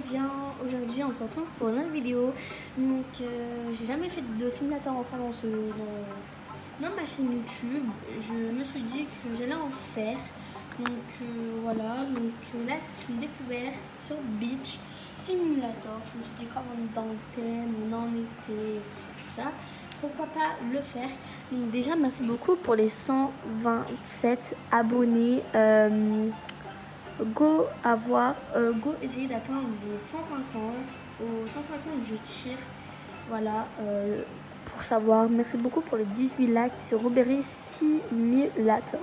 bien, aujourd'hui on se retrouve pour une autre vidéo. Donc j'ai jamais fait de simulateur enfant dans ma chaîne YouTube. Je me suis dit que j'allais en faire. Donc voilà, là c'est une découverte sur Beach Simulator. Je me suis dit comme on est dans le thème, on en était, tout ça, pourquoi pas le faire. Donc déjà merci beaucoup pour les 127 abonnés. Go essayer d'atteindre les 150. Aux 150 je tire. Voilà, pour savoir. Merci beaucoup pour les 18 likes sur Robbery Simulator.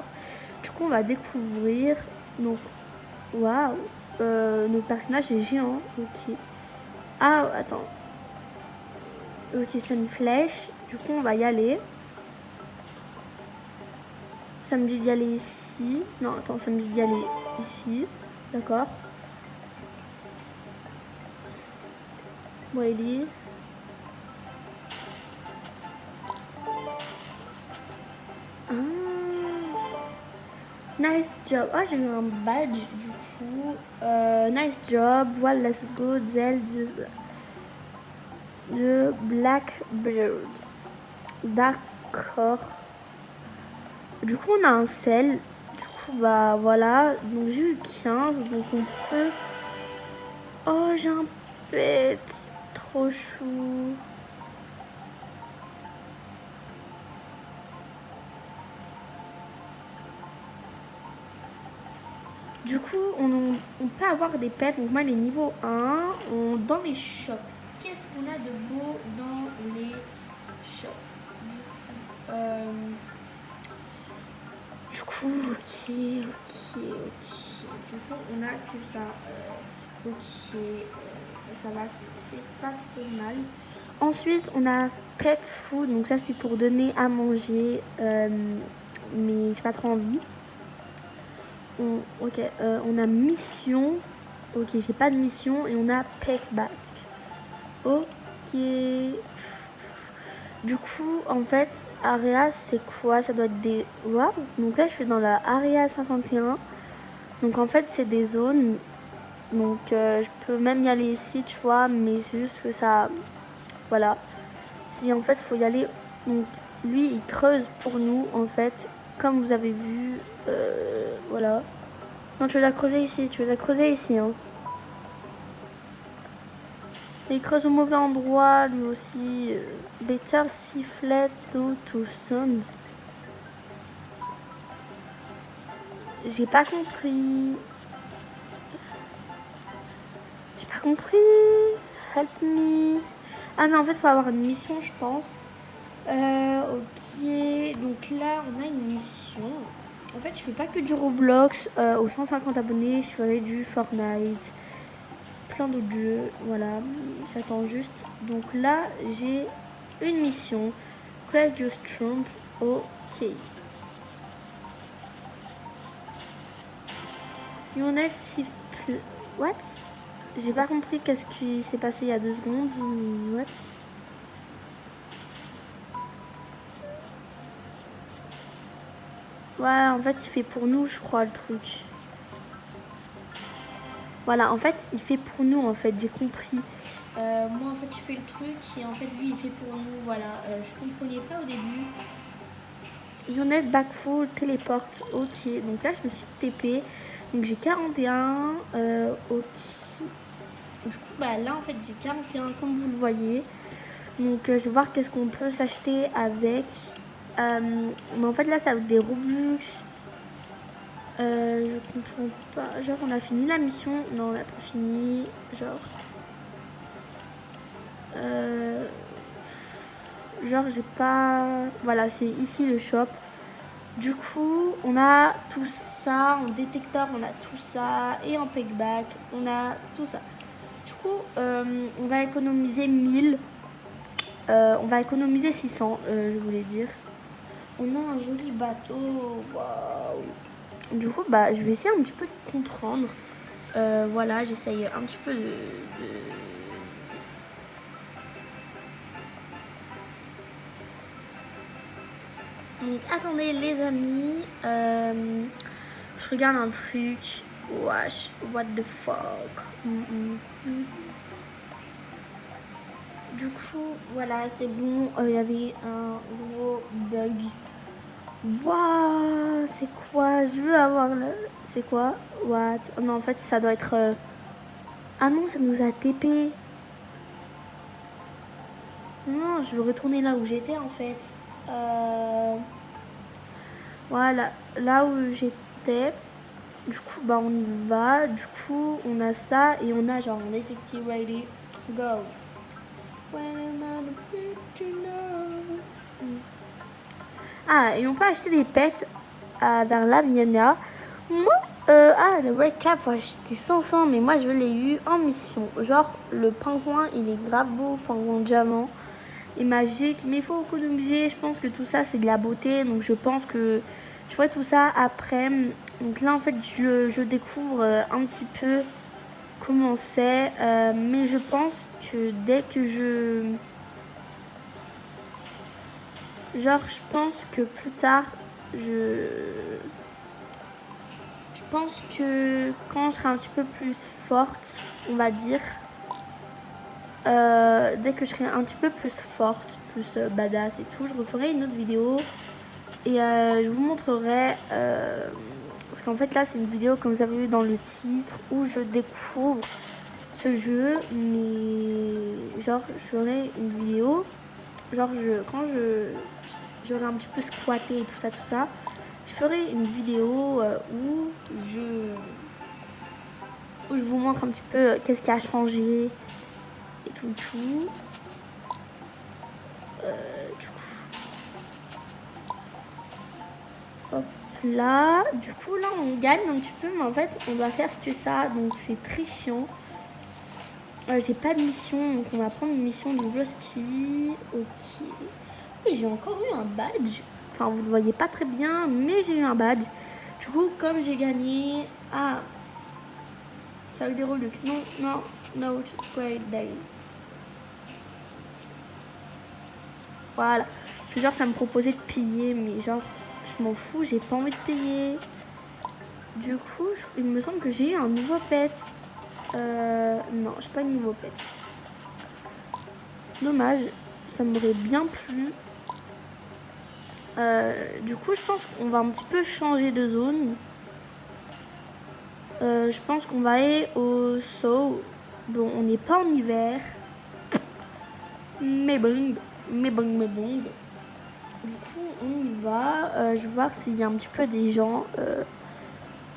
Du coup on va découvrir. Donc waouh, notre personnage est géant. Ok. Ah attends. Ok, c'est une flèche. Du coup on va y aller. Ça me dit d'y aller ici. Non attends, ça me dit d'y aller ici. D'accord. Bon, Ellie. Ah. Nice job. Ah, j'ai eu un badge du coup. Nice job. Voilà, let's go. Zelle de Blackbird. D'accord. Du coup, on a un sel. Du coup, bah voilà. Donc, j'ai eu 15. Donc, on peut. Oh, j'ai un pet. Trop chou. Du coup, on peut avoir des pets. Donc, moi, les niveaux 1, dans les shops. Qu'est-ce qu'on a de beau dans les shops? Du coup, ok. Du coup, on a que ça. Ok, ça va, c'est pas trop mal. Ensuite, on a pet food. Donc, ça, c'est pour donner à manger. Mais j'ai pas trop envie. Ok, on a mission. Ok, j'ai pas de mission. Et on a pet back. Ok. Du coup, en fait, Area, c'est quoi? Ça doit être des... Waouh. Donc là, je suis dans la Area 51. Donc en fait, c'est des zones. Donc je peux même y aller ici, tu vois. Mais c'est juste que ça... Voilà. Si en fait, il faut y aller... Donc lui, il creuse pour nous, en fait. Comme vous avez vu. Voilà. Non, tu veux la creuser ici. Hein. Il creuse au mauvais endroit, lui aussi. Better sifflet to son. J'ai pas compris. Help me. Ah mais en fait, il faut avoir une mission, je pense. Ok. Donc là, on a une mission. En fait, je fais pas que du Roblox. Aux 150 abonnés, je ferai du Fortnite. Plein d'autres jeux. Voilà. J'attends juste. Donc là, j'ai une mission. Craig your Trump. Ok. Your next What? J'ai pas compris qu'est-ce qui s'est passé il y a 2 secondes. What? Ouais, en fait, il fait pour nous, je crois, le truc. Voilà, en fait, il fait pour nous, en fait, j'ai compris. Moi, en fait, je fais le truc et en fait, lui, il fait pour nous. Voilà, je comprenais pas au début. Yonette backfall, téléporte. Ok, donc là, je me suis TP. Donc j'ai 41. Ok. Du coup, bah là, en fait, j'ai 41, comme vous le voyez. Donc, je vais voir qu'est-ce qu'on peut s'acheter avec. Mais en fait, là, ça va être des Robux. Je comprends pas. Genre, on a fini la mission. Non, on n'a pas fini. Genre, j'ai pas. Voilà, c'est ici le shop. Du coup, on a tout ça. En détecteur, on a tout ça. Et en packback, on a tout ça. Du coup, on va économiser 1000. On va économiser 600, je voulais dire. On a un joli bateau. Waouh. Du coup, bah, je vais essayer un petit peu de comprendre. Voilà, j'essaye un petit peu de... Donc, attendez les amis. Je regarde un truc. Wesh, what the fuck. Du coup, voilà, c'est bon. Il y avait un gros bug. Waouh, c'est quoi? Je veux avoir le... C'est quoi? What? Oh non, en fait, ça doit être... Ah non, ça nous a TP. Non, je veux retourner là où j'étais, en fait. Voilà, là où j'étais. Du coup, bah, on y va. Du coup, on a ça. Et on a genre Detective Ready. Go. Ah, et on peut acheter des pets vers la Vienna. Moi, le Red Cap, faut acheter 500, mais moi, je l'ai eu en mission. Genre, le pingouin, il est grave beau, pingouin diamant et magique, mais il faut économiser. Je pense que tout ça, c'est de la beauté, donc je pense que je ferai tout ça après. Donc là, en fait, je découvre un petit peu comment c'est, mais je pense que dès que Genre, je pense que plus tard, je pense que quand je serai un petit peu plus forte, on va dire, dès que je serai un petit peu plus forte, plus badass et tout, je referai une autre vidéo et je vous montrerai, parce qu'en fait là c'est une vidéo comme vous avez vu dans le titre où je découvre ce jeu, mais genre je ferai une vidéo, genre quand j'aurai un petit peu squatté et tout ça, je ferai une vidéo où je vous montre un petit peu qu'est-ce qui a changé et tout. Du coup, hop là. Du coup, là, on gagne un petit peu, mais en fait, on doit faire que ça, donc c'est très chiant. J'ai pas de mission, donc on va prendre une mission de Rusty. Ok. Oui, j'ai encore eu un badge. Enfin, vous le voyez pas très bien, mais j'ai eu un badge. Du coup, comme j'ai gagné... Ah, c'est avec des Robux. No, great day. Voilà. C'est genre, ça me proposait de payer, mais genre, je m'en fous, j'ai pas envie de payer. Du coup, il me semble que j'ai eu un nouveau pet. Non, j'ai pas eu de nouveau pet. Dommage, ça m'aurait bien plu. Du coup, je pense qu'on va un petit peu changer de zone. Je pense qu'on va aller au Sow. Bon, on n'est pas en hiver. Mais bon. Du coup, on y va. Je vais voir s'il y a un petit peu des gens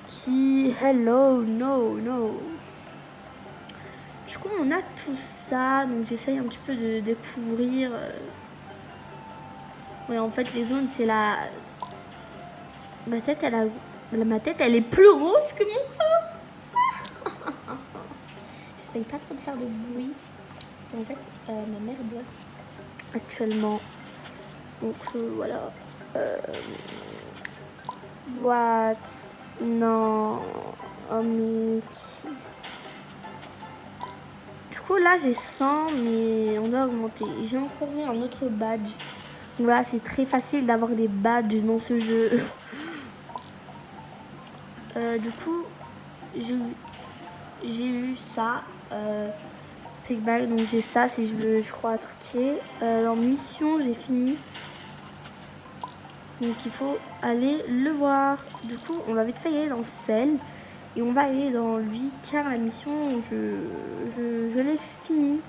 qui... Hello, no. Du coup, on a tout ça. Donc, j'essaye un petit peu de découvrir. Ouais, en fait, les zones, c'est la... Ma tête, elle est plus rose que mon corps. J'essaye pas trop de faire de bruit. En fait, ma mère dort actuellement. Donc, voilà. What? Non. Oh, mec. Du coup, là, j'ai 100, mais on doit augmenter. J'ai encore eu un autre badge. Donc, voilà, c'est très facile d'avoir des badges dans ce jeu. Du coup, j'ai eu ça. Pickback, donc j'ai ça si je veux, je crois, truquer. En mission, j'ai fini. Donc il faut aller le voir. Du coup, on va vite fait y aller dans celle. Et on va aller dans lui car la mission, je l'ai finie.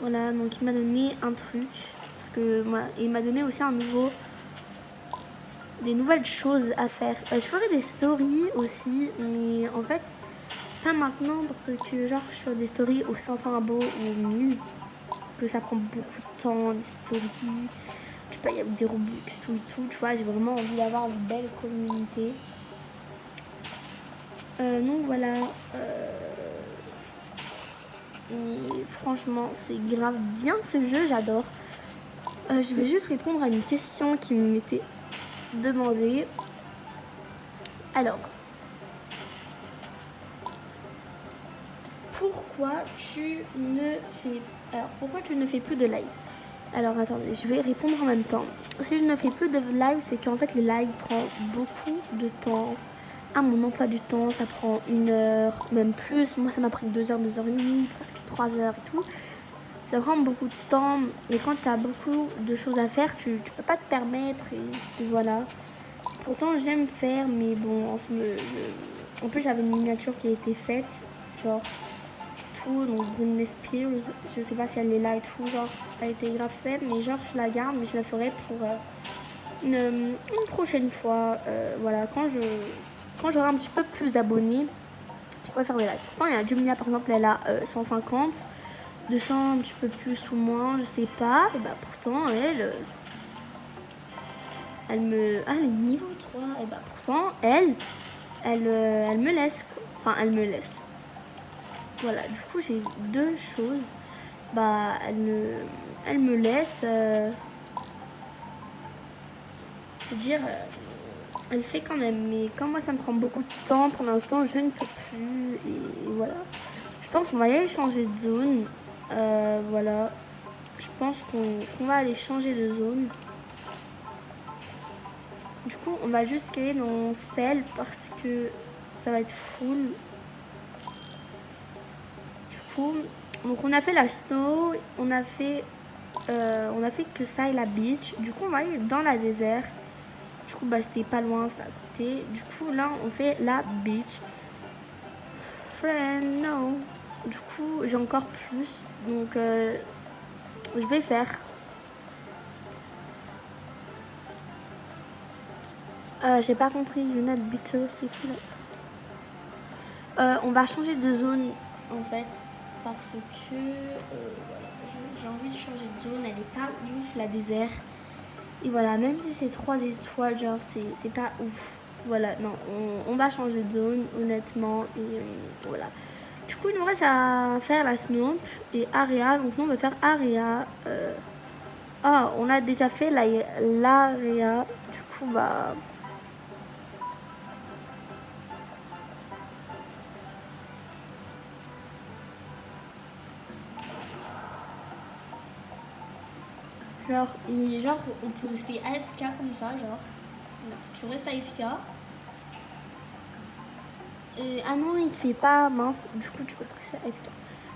Voilà, donc il m'a donné un truc. Parce que moi, il m'a donné aussi des nouvelles choses à faire. Je ferai des stories aussi, mais en fait, pas maintenant parce que genre je fais des stories aux 500 abos ou 1000. Parce que ça prend beaucoup de temps, les stories. Je sais pas, il y a des Robux, tout et tout. Tu vois, j'ai vraiment envie d'avoir une belle communauté. Donc voilà. Et franchement, c'est grave bien ce jeu, j'adore. Je vais juste répondre à une question qui m'était demandée. Alors, pourquoi tu ne fais plus de live? Alors attendez, je vais répondre en même temps. Si je ne fais plus de live, c'est qu'en fait les lives prennent beaucoup de temps. À mon emploi du temps, ça prend 1 heure, même plus. Moi, ça m'a pris 2 heures, 2 heures et demie, presque 3 heures et tout. Ça prend beaucoup de temps. Et quand tu as beaucoup de choses à faire, tu peux pas te permettre. Et voilà. Pourtant, j'aime faire, mais bon, en plus, j'avais une miniature qui a été faite. Genre, tout, donc Britney Spears. Je sais pas si elle est là et tout. Genre, elle a été grave faite, mais genre, je la garde, mais je la ferai pour une prochaine fois. Voilà, quand j'aurai un petit peu plus d'abonnés, je pourrais faire des lives. Pourtant, il y a Jumia, par exemple, elle a 150, 200, un petit peu plus ou moins, je sais pas. Et bah, pourtant, elle me... Ah, elle est niveau 3. Et bah, pourtant, elle me laisse. Enfin, elle me laisse. Voilà, du coup, j'ai 2 choses. Bah, elle me laisse... dire... elle fait quand même, mais comme moi ça me prend beaucoup de temps pour l'instant, je ne peux plus. Et voilà. Je pense qu'on va y aller changer de zone. Voilà. Je pense qu'on va aller changer de zone. Du coup, on va juste aller dans celle parce que ça va être full. Du coup, donc on a fait la snow, on a fait que ça et la beach. Du coup, on va aller dans la désert. Du coup, bah c'était pas loin, c'était à côté. Du coup, là, on fait la beach. Friend, no. Du coup, j'ai encore plus. Donc, je vais faire. J'ai pas compris. You're not bitter, c'est fou. On va changer de zone, en fait. Parce que, voilà, j'ai envie de changer de zone. Elle est pas ouf, la désert. Et voilà, même si c'est 3 étoiles, genre, c'est pas ouf. Voilà, non, on va changer de zone, honnêtement. Et voilà. Du coup, il nous reste à faire la Snowp et Aria. Donc, nous, on va faire Aria. Ah, on a déjà fait l'Aria. Du coup, bah... Genre, on peut rester AFK comme ça, genre. Tu restes AFK. Et, ah non, il te fait pas mince. Du coup, tu peux rester AFK.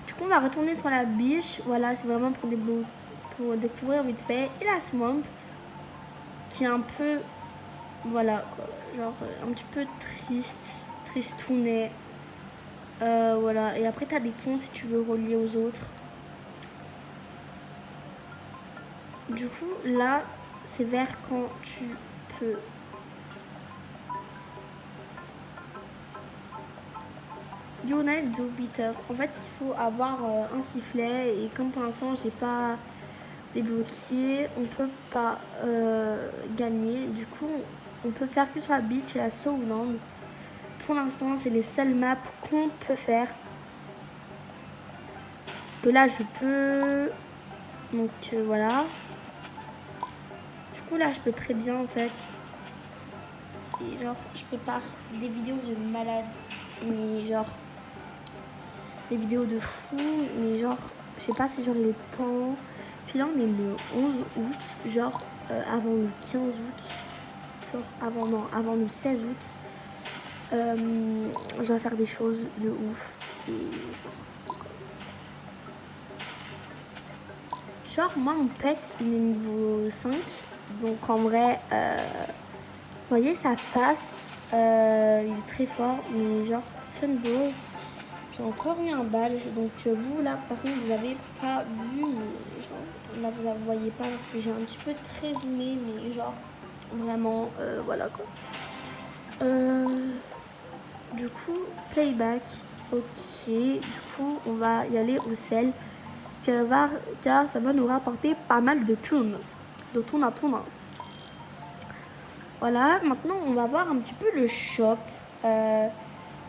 Du coup, on va retourner sur la biche. Voilà, c'est vraiment pour découvrir vite fait. Et la swamp, qui est un peu... Voilà, quoi. Genre, un petit peu triste. Tristounet. Voilà. Et après, t'as des ponts si tu veux relier aux autres. Du coup, là, c'est vers quand tu peux. Lionel do Bitter. En fait, il faut avoir un sifflet. Et comme pour l'instant, j'ai pas débloqué, on peut pas gagner. Du coup, on peut faire que sur la beach et la Soulland. Pour l'instant, c'est les seules maps qu'on peut faire. Que là, je peux. Donc, voilà. Du coup, là, je peux très bien, en fait. Et genre, je prépare des vidéos de malade. Mais genre, des vidéos de fou. Mais genre, je sais pas si j'aurai le temps. Puis là, on est le 11 août. Genre, avant le 15 août. Genre, avant le 16 août. Je dois faire des choses de ouf. Genre, moi, mon pet, il est niveau 5. Donc, en vrai, vous voyez, ça passe. Il est très fort. Mais genre, Sunball, j'ai encore eu un badge. Donc, vous, là, par contre, vous n'avez pas vu. Mais genre, là, vous ne voyez pas parce que j'ai un petit peu très zoomé. Mais genre, vraiment, voilà quoi. Du coup, playback. Ok. Du coup, on va y aller au sel. Car ça va nous rapporter pas mal de thunes. De thunes à thunes. Voilà, maintenant on va voir un petit peu le shop.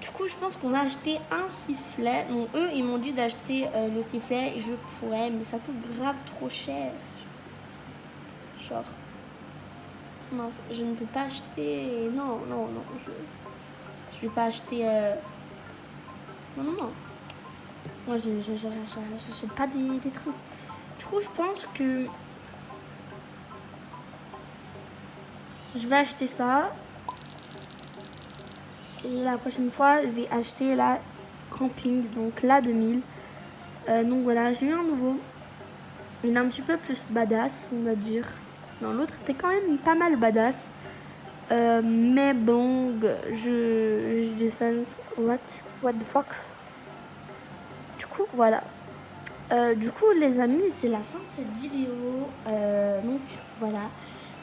Du coup, je pense qu'on va acheter un sifflet. Donc, eux, ils m'ont dit d'acheter le sifflet et je pourrais, mais ça coûte grave trop cher. Genre, non, je ne peux pas acheter. Non, je vais pas acheter. Non. Moi, j'achète pas des trucs. Du coup, je pense que je vais acheter ça. Et la prochaine fois, je vais acheter la camping, donc la 2000. Donc voilà, j'ai eu un nouveau. Il est un petit peu plus badass, on va dire. Non, l'autre était quand même pas mal badass. Mais bon, je dis ça. What the fuck? Du coup, voilà. Du coup, les amis, c'est la fin de cette vidéo. Donc voilà.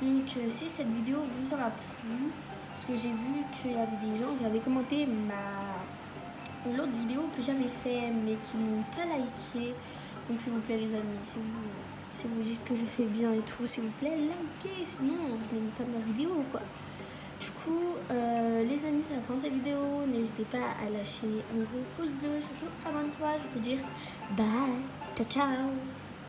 Donc si cette vidéo vous aura plu, parce que j'ai vu qu'il y avait des gens qui avaient commenté l'autre vidéo que j'avais fait, mais qui n'ont pas liké. Donc s'il vous plaît les amis, si vous dites que je fais bien et tout, s'il vous plaît, likez. Sinon, vous n'aimez pas ma vidéo, quoi. Du coup, les amis, c'est la fin de cette vidéo. N'hésitez pas à lâcher un gros pouce bleu. Surtout, abonne-toi. Je vais te dire bye. Ciao, ciao.